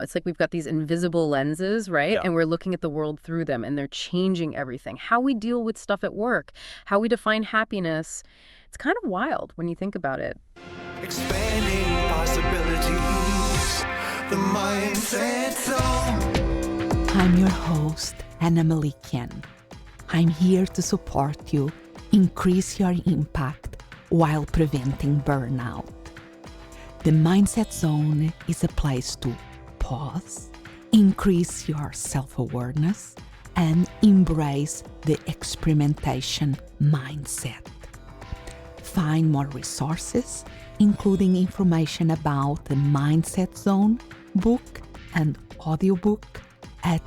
It's like we've got these invisible lenses, right? Yeah. And we're looking at the world through them, and they're changing everything. How we deal with stuff at work, how we define happiness. It's kind of wild when you think about it. Expanding possibilities, the mindset zone. I'm your host, Anna Melikian. I'm here to support you, increase your impact while preventing burnout. The Mindset Zone is a place to pause, increase your self-awareness, and embrace the experimentation mindset. Find more resources, including information about the Mindset Zone book and audiobook at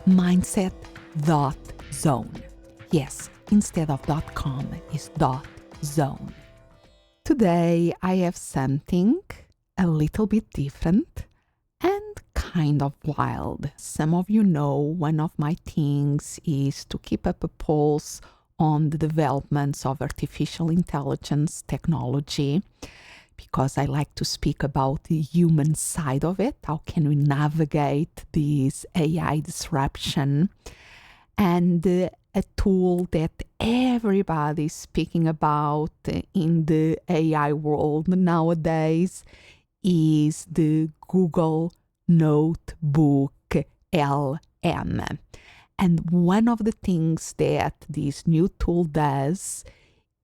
mindset.zone. Yes, instead of .com is .zone. Today I have something a little bit different and kind of wild. Some of you know one of my things is to keep up a pulse on the developments of artificial intelligence technology, because I like to speak about the human side of it. How can we navigate this AI disruption? And a tool that everybody's speaking about in the AI world nowadays is the Google NotebookLM. And one of the things that this new tool does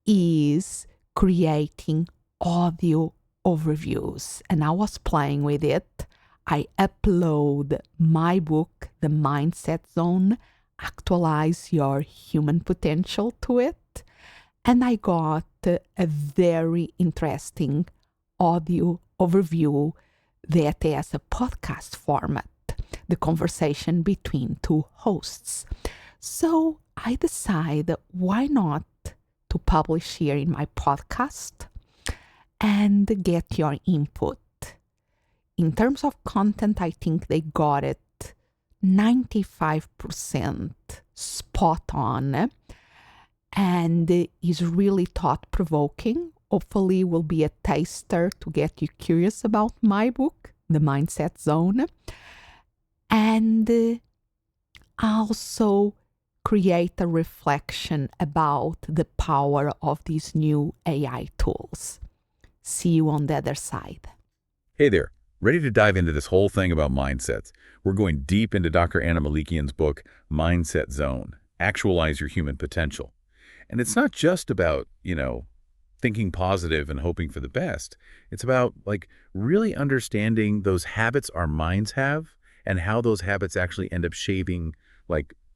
is creating audio overviews. And I was playing with it. I upload my book, The Mindset Zone, Actualize Your Human Potential, to it. And I got a very interesting audio overview that has a podcast format, the conversation between two hosts. So I decided, why not to publish here in my podcast and get your input. In terms of content, I think they got it 95% spot on, and is really thought-provoking. Hopefully will be a taster to get you curious about my book, The Mindset Zone, and also create a reflection about the power of these new AI tools. See you on the other side. Hey there. Ready to dive into this whole thing about mindsets? We're going deep into Dr. Anna Melikian's book, Mindset Zone, Actualize Your Human Potential. And it's not just about, thinking positive and hoping for the best. It's about, really understanding those habits our minds have and how those habits actually end up shaping,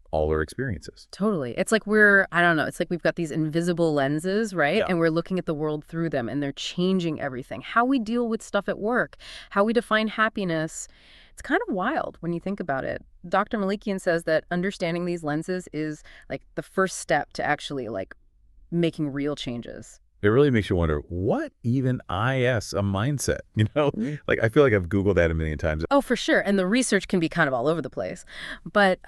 all our experiences. Totally. It's like it's like we've got these invisible lenses, right? Yeah. And we're looking at the world through them, and they're changing everything. How we deal with stuff at work, how we define happiness. It's kind of wild when you think about it. Dr. Melikian says that understanding these lenses is the first step to actually making real changes. It really makes you wonder, what even is a mindset? I feel like I've Googled that a million times. Oh, for sure. And the research can be kind of all over the place. But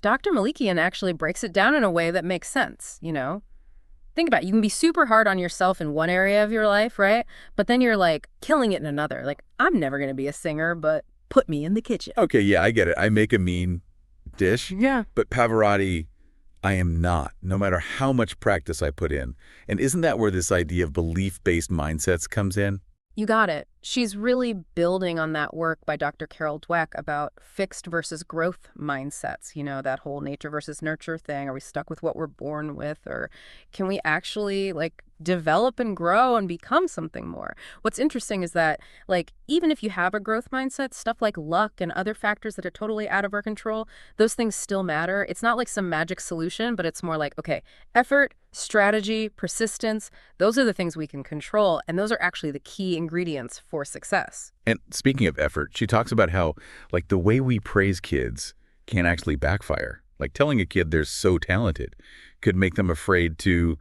Dr. Melikian actually breaks it down in a way that makes sense, Think about it. You can be super hard on yourself in one area of your life, right? But then you're killing it in another. I'm never going to be a singer, but put me in the kitchen. Okay, yeah, I get it. I make a mean dish. Yeah. But Pavarotti, I am not, no matter how much practice I put in. And isn't that where this idea of belief-based mindsets comes in? You got it. She's really building on that work by Dr. Carol Dweck about fixed versus growth mindsets, that whole nature versus nurture thing. Are we stuck with what we're born with, or can we actually develop and grow and become something more? What's interesting is that even if you have a growth mindset, stuff like luck and other factors that are totally out of our control, those things still matter. It's not some magic solution, but it's more okay, effort, strategy, persistence, those are the things we can control, and those are actually the key ingredients for success. And speaking of effort, she talks about how the way we praise kids can actually backfire. Telling a kid they're so talented could make them afraid to,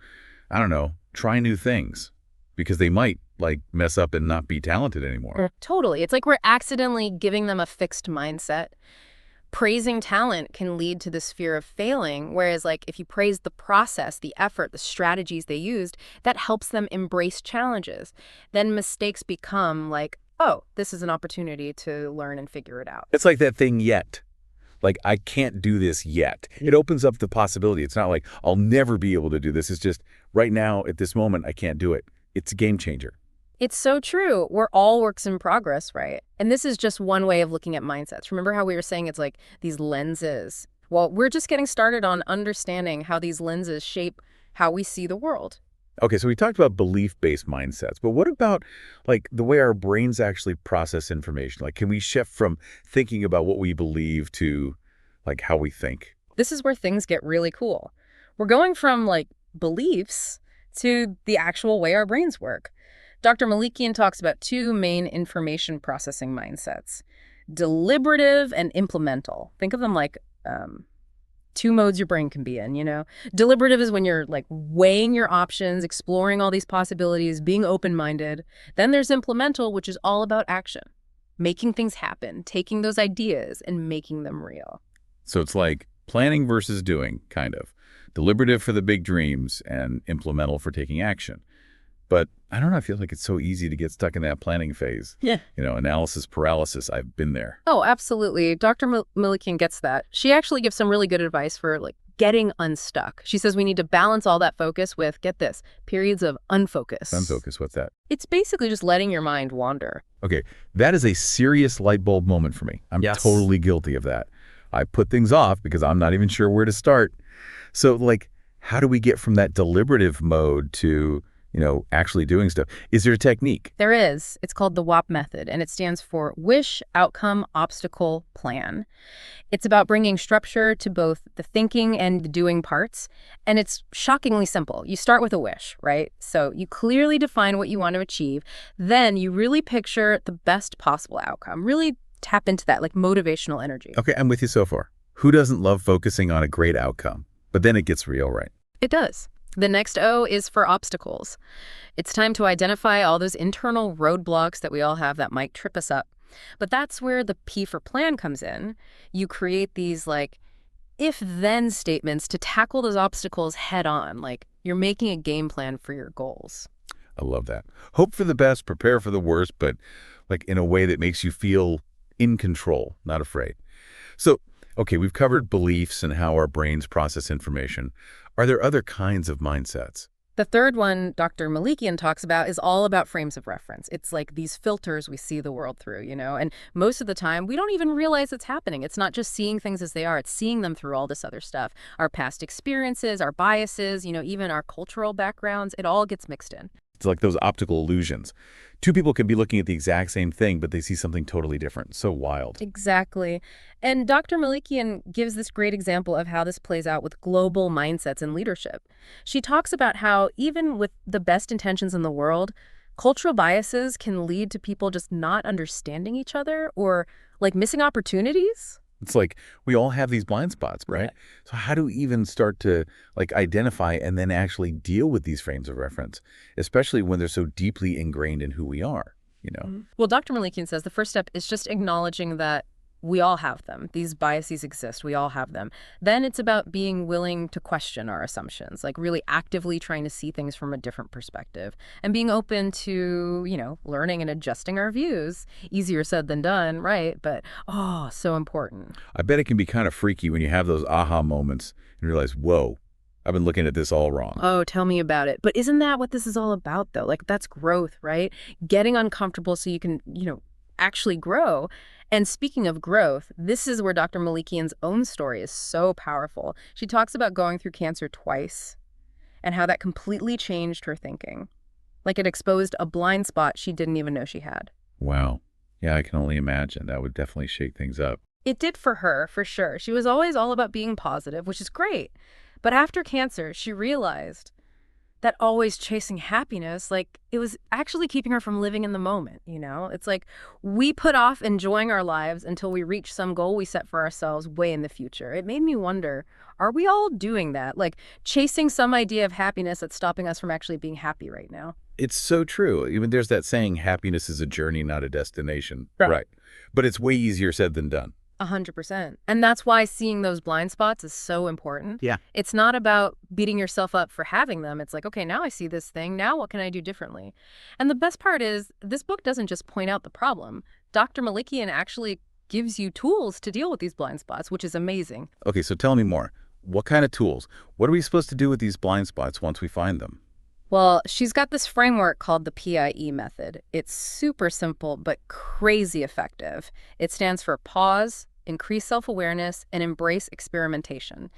try new things, because they might mess up and not be talented anymore. Totally. It's we're accidentally giving them a fixed mindset. Praising talent can lead to this fear of failing, whereas if you praise the process, the effort, the strategies they used, that helps them embrace challenges. Then mistakes become oh, this is an opportunity to learn and figure it out. It's like that thing yet. Like, I can't do this yet. It opens up the possibility. It's not like I'll never be able to do this. It's just right now, at this moment, I can't do it. It's a game changer. It's so true. We're all works in progress, right? And this is just one way of looking at mindsets. Remember how we were saying it's like these lenses? Well, we're just getting started on understanding how these lenses shape how we see the world. Okay, so we talked about belief-based mindsets, but what about like the way our brains actually process information? Like, can we shift from thinking about what we believe to like how we think? This is where things get really cool. We're going from like beliefs to the actual way our brains work. Dr. Melikian talks about two main information processing mindsets, deliberative and implemental. Think of them like two modes your brain can be in, you know? Deliberative is when you're like weighing your options, exploring all these possibilities, being open-minded. Then there's implemental, which is all about action, making things happen, taking those ideas and making them real. So it's like planning versus doing, kind of. Deliberative for the big dreams and implemental for taking action. But I don't know, I feel like it's so easy to get stuck in that planning phase. Yeah. You know, analysis paralysis, I've been there. Oh, absolutely. Dr. Melikian gets that. She actually gives some really good advice for like getting unstuck. She says we need to balance all that focus with, get this, periods of unfocus. Unfocus, what's that? It's basically just letting your mind wander. Okay, that is a serious light bulb moment for me. I'm totally guilty of that. I put things off because I'm not even sure where to start. So like, how do we get from that deliberative mode to, you know, actually doing stuff? Is there a technique? There is. It's called the WOP Method, and it stands for Wish, Outcome, Obstacle, Plan. It's about bringing structure to both the thinking and the doing parts, and it's shockingly simple. You start with a wish, right? So you clearly define what you want to achieve. Then you really picture the best possible outcome. Really tap into that, like motivational energy. Okay, I'm with you so far. Who doesn't love focusing on a great outcome? But then it gets real, right? It does. The next O is for obstacles. It's time to identify all those internal roadblocks that we all have that might trip us up. But that's where the P for plan comes in. You create these like if-then statements to tackle those obstacles head on. Like you're making a game plan for your goals. I love that. Hope for the best, prepare for the worst, but like in a way that makes you feel in control, not afraid. So, okay, we've covered beliefs and how our brains process information. Are there other kinds of mindsets? The third one Dr. Melikian talks about is all about frames of reference. It's like these filters we see the world through, you know, and most of the time we don't even realize it's happening. It's not just seeing things as they are, it's seeing them through all this other stuff. Our past experiences, our biases, you know, even our cultural backgrounds, it all gets mixed in. It's like those optical illusions. Two people can be looking at the exact same thing, but they see something totally different. So wild. Exactly. And Dr. Melikian gives this great example of how this plays out with global mindsets and leadership. She talks about how even with the best intentions in the world, cultural biases can lead to people just not understanding each other or like missing opportunities. It's like we all have these blind spots, right? So how do we even start to like identify and then actually deal with these frames of reference, especially when they're so deeply ingrained in who we are, you know? Well, Dr. Melikian says the first step is just acknowledging that we all have them. These biases exist. We all have them. Then it's about being willing to question our assumptions, like really actively trying to see things from a different perspective and being open to, you know, learning and adjusting our views. Easier said than done, right? But, oh, so important. I bet it can be kind of freaky when you have those aha moments and realize, whoa, I've been looking at this all wrong. Oh, tell me about it. But isn't that what this is all about, though? Like, that's growth, right? Getting uncomfortable so you can, you know, actually grow. And speaking of growth, this is where Dr. Melikian's own story is so powerful. She talks about going through cancer twice and how that completely changed her thinking. Like it exposed a blind spot she didn't even know she had. Wow. Yeah, I can only imagine. That would definitely shake things up. It did for her, for sure. She was always all about being positive, which is great. But after cancer, she realized that always chasing happiness, like it was actually keeping her from living in the moment, you know? It's like we put off enjoying our lives until we reach some goal we set for ourselves way in the future. It made me wonder, are we all doing that? Like chasing some idea of happiness that's stopping us from actually being happy right now? It's so true. Even there's that saying, happiness is a journey, not a destination. Right. But it's way easier said than done. 100%. And that's why seeing those blind spots is so important. Yeah. It's not about beating yourself up for having them. It's like, okay, now I see this thing. Now what can I do differently? And the best part is this book doesn't just point out the problem. Dr. Melikian actually gives you tools to deal with these blind spots, which is amazing. Okay, so tell me more. What kind of tools? What are we supposed to do with these blind spots once we find them? Well, she's got this framework called the PIE method. It's super simple, but crazy effective. It stands for pause, increase self-awareness, and embrace experimentation.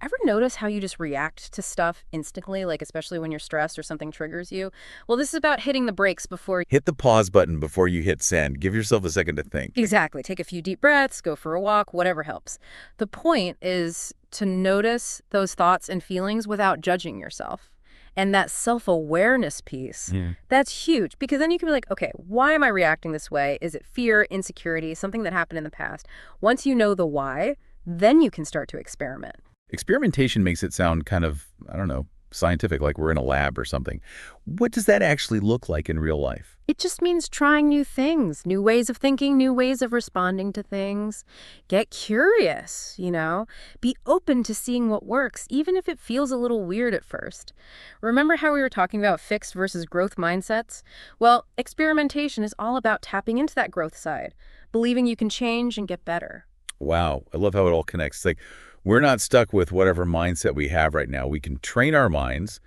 Ever notice how you just react to stuff instantly, like especially when you're stressed or something triggers you? Well, this is about hitting the brakes before... Hit the pause button before you hit send. Give yourself a second to think. Exactly. Take a few deep breaths, go for a walk, whatever helps. The point is to notice those thoughts and feelings without judging yourself. And that self-awareness piece, that's huge, because then you can be like, okay, why am I reacting this way? Is it fear, insecurity, something that happened in the past? Once you know the why, then you can start to experiment. Experimentation makes it sound kind of, I don't know, scientific, like we're in a lab or something. What does that actually look like in real life? It just means trying new things, new ways of thinking, new ways of responding to things. Get curious, Be open to seeing what works, even if it feels a little weird at first. Remember how we were talking about fixed versus growth mindsets? Well, experimentation is all about tapping into that growth side, believing you can change and get better. Wow, I love how it all connects. It's like we're not stuck with whatever mindset we have right now. We can train our minds,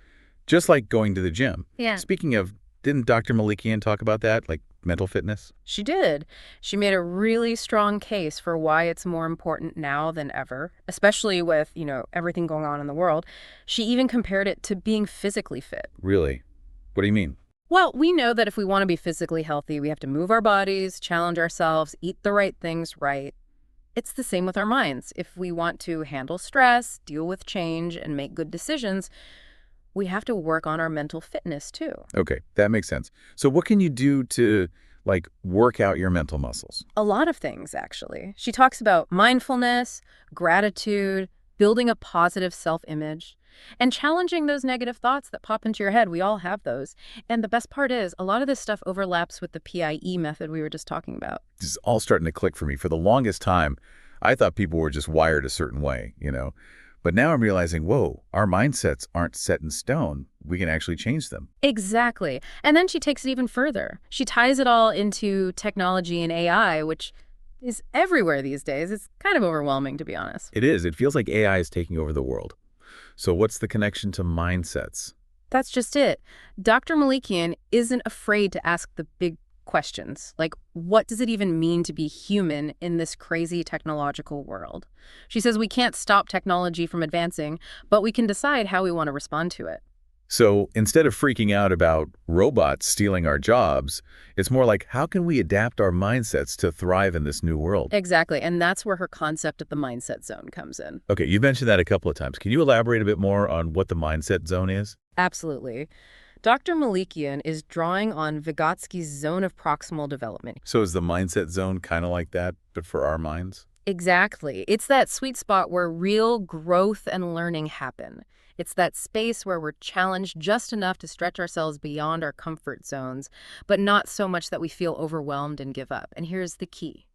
just like going to the gym. Yeah. Speaking of, didn't Dr. Melikian talk about that, like mental fitness? She did. She made a really strong case for why it's more important now than ever, especially with, everything going on in the world. She even compared it to being physically fit. Really? What do you mean? Well, we know that if we want to be physically healthy, we have to move our bodies, challenge ourselves, eat the right things right. It's the same with our minds. If we want to handle stress, deal with change, and make good decisions, we have to work on our mental fitness too. Okay, that makes sense. So what can you do to, work out your mental muscles? A lot of things, actually. She talks about mindfulness, gratitude, building a positive self-image, and challenging those negative thoughts that pop into your head. We all have those. And the best part is, a lot of this stuff overlaps with the PIE method we were just talking about. This is all starting to click for me. For the longest time, I thought people were just wired a certain way, But now I'm realizing, whoa, our mindsets aren't set in stone. We can actually change them. Exactly. And then she takes it even further. She ties it all into technology and AI, which is everywhere these days. It's kind of overwhelming, to be honest. It is. It feels like AI is taking over the world. So what's the connection to mindsets? That's just it. Dr. Melikian isn't afraid to ask the big questions, like what does it even mean to be human in this crazy technological world? She says we can't stop technology from advancing, but we can decide how we want to respond to it. So instead of freaking out about robots stealing our jobs, it's more like how can we adapt our mindsets to thrive in this new world? Exactly, and that's where her concept of the mindset zone comes in. Okay, you mentioned that a couple of times. Can you elaborate a bit more on what the mindset zone is? Absolutely. Dr. Melikian is drawing on Vygotsky's zone of proximal development. So is the mindset zone kind of like that, but for our minds? Exactly. It's that sweet spot where real growth and learning happen. It's that space where we're challenged just enough to stretch ourselves beyond our comfort zones, but not so much that we feel overwhelmed and give up. And here's the key.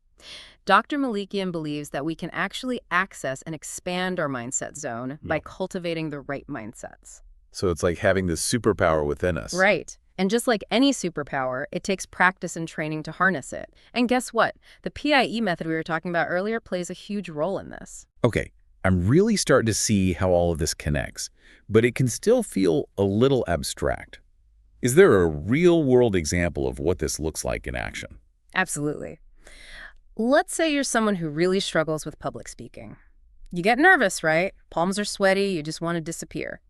Dr. Melikian believes that we can actually access and expand our mindset zone by cultivating the right mindsets. So it's like having this superpower within us. Right. And just like any superpower, it takes practice and training to harness it. And guess what? The PIE method we were talking about earlier plays a huge role in this. Okay, I'm really starting to see how all of this connects, but it can still feel a little abstract. Is there a real-world example of what this looks like in action? Absolutely. Let's say you're someone who really struggles with public speaking. You get nervous, right? Palms are sweaty, you just want to disappear.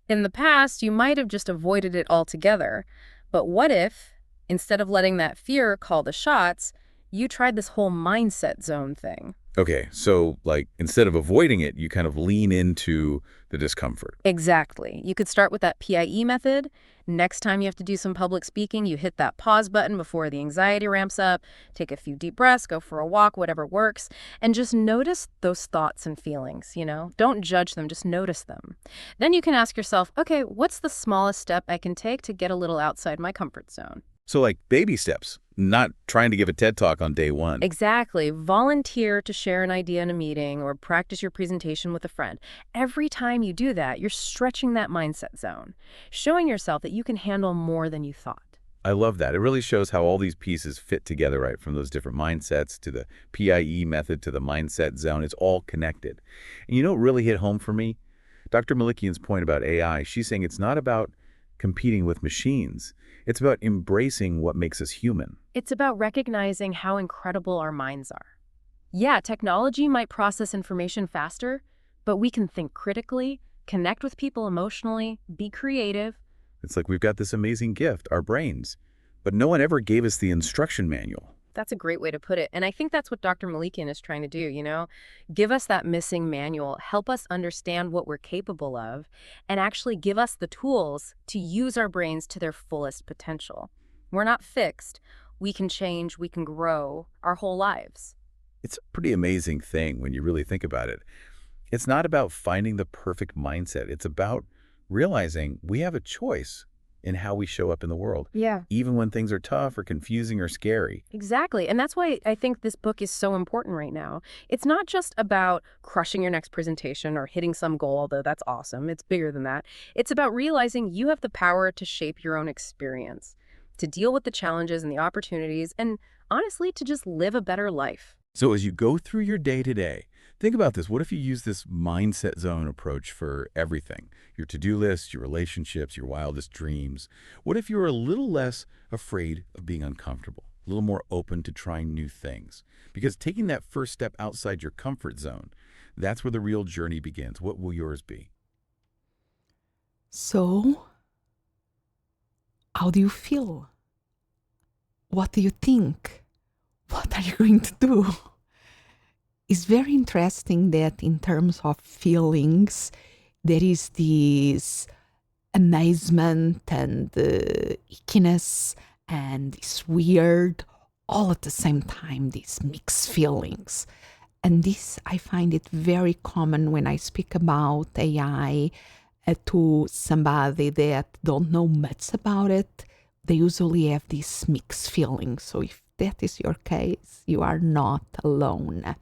In the past, you might have just avoided it altogether. But what if, instead of letting that fear call the shots, you tried this whole mindset zone thing? Okay, so instead of avoiding it, you kind of lean into the discomfort. Exactly. You could start with that PIE method. Next time you have to do some public speaking, you hit that pause button before the anxiety ramps up, take a few deep breaths, go for a walk, whatever works, and just notice those thoughts and feelings, Don't judge them, just notice them. Then you can ask yourself, okay, what's the smallest step I can take to get a little outside my comfort zone? So baby steps, not trying to give a TED Talk on day one. Exactly. Volunteer to share an idea in a meeting or practice your presentation with a friend. Every time you do that, you're stretching that mindset zone, showing yourself that you can handle more than you thought. I love that. It really shows how all these pieces fit together, right? From those different mindsets to the PIE method to the mindset zone. It's all connected. And you know what really hit home for me? Dr. Melikian's point about AI, she's saying it's not about competing with machines. It's about embracing what makes us human. It's about recognizing how incredible our minds are. Yeah, technology might process information faster, but we can think critically, connect with people emotionally, be creative. It's like we've got this amazing gift, our brains, but no one ever gave us the instruction manual. That's a great way to put it. And I think that's what Dr. Melikian is trying to do, you know? Give us that missing manual, help us understand what we're capable of, and actually give us the tools to use our brains to their fullest potential. We're not fixed. We can change, we can grow our whole lives. It's a pretty amazing thing when you really think about it. It's not about finding the perfect mindset. It's about realizing we have a choice in how we show up in the world. Yeah. Even when things are tough or confusing or scary. Exactly. And that's why I think this book is so important right now. It's not just about crushing your next presentation or hitting some goal, although that's awesome. It's bigger than that. It's about realizing you have the power to shape your own experience, to deal with the challenges and the opportunities, and honestly, to just live a better life. So as you go through your day to day, think about this. What if you use this mindset zone approach for everything? Your to-do list, your relationships, your wildest dreams. What if you were a little less afraid of being uncomfortable, a little more open to trying new things? Because taking that first step outside your comfort zone, that's where the real journey begins. What will yours be? So, how do you feel? What do you think? What are you going to do? It's very interesting that in terms of feelings, there is this amazement and ickiness and this weird, all at the same time, these mixed feelings. And this, I find it very common when I speak about AI to somebody that don't know much about it. They usually have these mixed feelings. So if that is your case, you are not alone.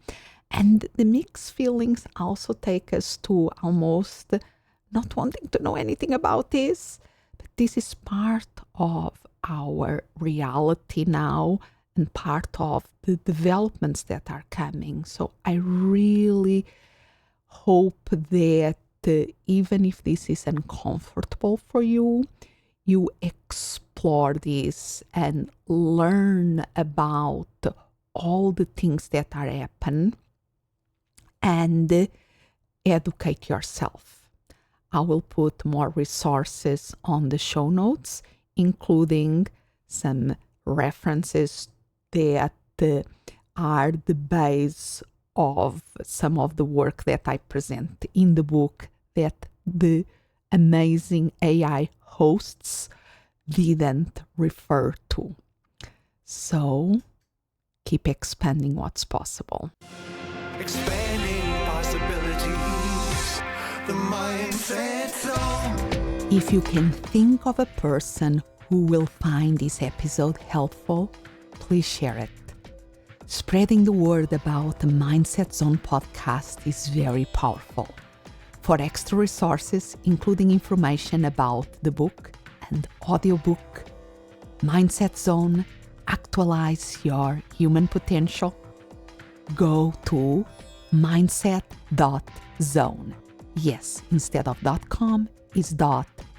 And the mixed feelings also take us to almost not wanting to know anything about this, but this is part of our reality now and part of the developments that are coming. So I really hope that even if this is uncomfortable for you, you explore this and learn about all the things that are happening and educate yourself. I will put more resources on the show notes, including some references that are the base of some of the work that I present in the book that the amazing AI hosts didn't refer to. So keep expanding what's possible. Expanding possibilities, the mindset zone. If you can think of a person who will find this episode helpful, please share it. Spreading the word about the Mindset Zone podcast is very powerful. For extra resources, including information about the book and audiobook, Mindset Zone, Actualize Your Human Potential, go to mindset.zone. Yes, instead of .com is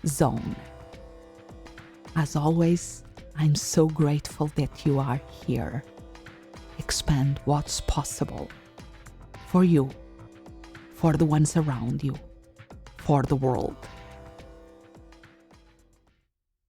.zone. As always, I'm so grateful that you are here. Expand what's possible for you, for the ones around you, for the world.